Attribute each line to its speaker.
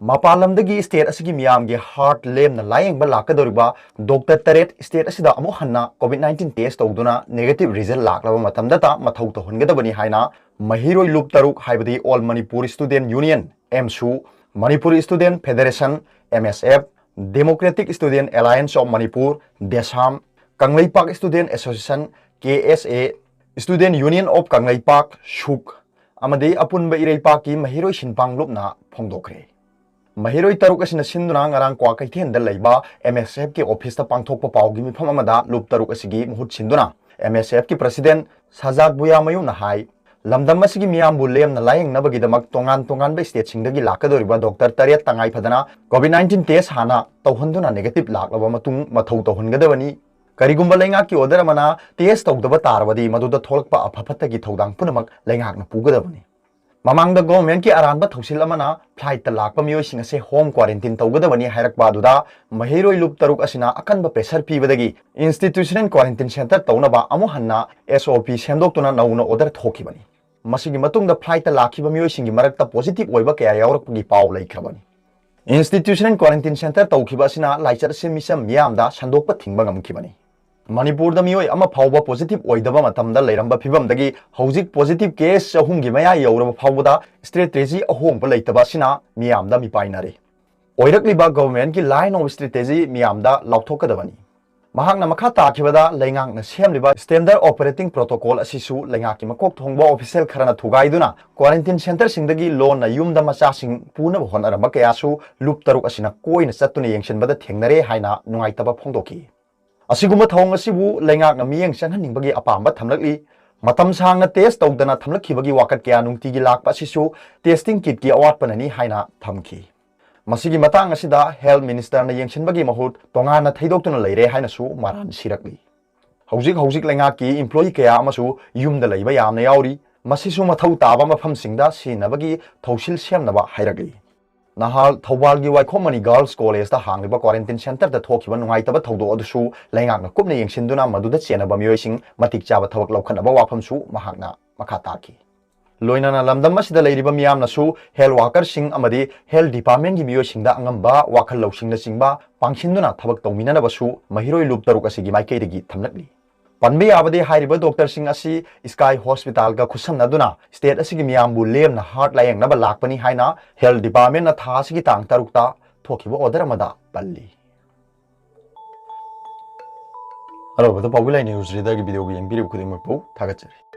Speaker 1: Mapalamdagi state asigi miyamgi heart lem na layeng ba lakadoriba Dr. Taret state asida amu hanna COVID-19 test tawduna negative result laklaba matamda ta mathau tohongadabani haina mahiroi loop taruk haibadi All Manipur Student Union MSU, Manipur Student Federation MSF, Democratic Student Alliance of Manipur DESAM, Kanglaipak Student Association KSA, Student Union of Kanglaipak SHUK, amadi apunba ireipaki mahiroi sinpang loop na phongdokre. Mahiroi taruk asina sinduna ngarang kwa kaithen laiba MSF ki office ta pangthokpa pawgi mifam amada loop taruk asigi muhut sinduna MSF ki president Sajak Buya Mayu na hai lamdam asigi miyam bu lem na layeng nabagi damak tongan ba state singdagi lakadoriba Dr. Taret tangai phadana COVID-19 test hana tawhonduna negative laklaba matung mathau tawhongadabani karigumba lenga ki order mana test tawdaba tarwadi maduda tholakpa aphaphata gi thodang punamak lengak na pugadabani Mamangda government ki aranba thausil amana flight ta lakpa miyoi singa se home quarantine tawgadabani hairakpa duda mahiroi loop taruk asina akanba pressure pibadagi institutional quarantine center tawnaba amu hanna SOP semdoktuna nauna order thokibani masigi matungda flight ta lakhiba miyoi singi marakta positive oiba kaya yaurakpagi paw laikhrabani institutional quarantine center tawkhiba asina laichar semisam miyamda sandokpa thingba ngamkhibani Manipur da miyoi ama phawba positive oidaba matamda leiramba phibamdagi hojik positive case ahumgi maya yauraba phawbada strategy ahomba leitaba sina miyamda mipainare oirakliba government ki line of strategy miyamda lauthokadabani mahakna makha takhibada lengak na semliba standard operating protocol asisu lengak ki makok thongba official kharana thugaiduna quarantine center singdagi loan na yumda macha sing puna honaramba kayasu loop taruk asina koina chattuna yengshinbada thengnare haina nungaitaba phongdoki Asiguma thong asibu lengak na miyeng chanhaningbagi apamba thamlakli matam sangna test tawdana thamlakhibagi wakat kya nungtigi lakpa asisu testing kit ki awatpanani haina thamki masigi matang asida health minister na yengshinbagi mahut tongana thaidoktuna leire haina su maran sirakli hojik lengak ki employee kya amasu yumda leiba yamna yauri masisu mathau taba mafam singda sinabagi thausil semnaba hairakli Nahal Thawal gi Waikhomani Girls College ta hangliba quarantine center ta thokiba nungaitaba thawdo adusu lengak na kupna yengsinduna maduda chenaba miyoising matik chaba thawak laukhanaba wafamsu mahakna makha taki loinana lamdam asida leiriba miyamna su health worker sing amadi health department gi miyoisingda angamba wakhal lausingna singba pangshinduna thawak tawminana basu mahiroi loop taruk asigi maikaidagi thamlakli Panbe abadi hairiba doctor sing asi Sky Hospital ga khusamnaduna state asigi miyambu lemna heart layeng naba lakpani haina health department na tha asigi tang tarukta thokiba order amada palli Hello, the Paobilai news reader gi video gi yengbiru khudimak po thagachari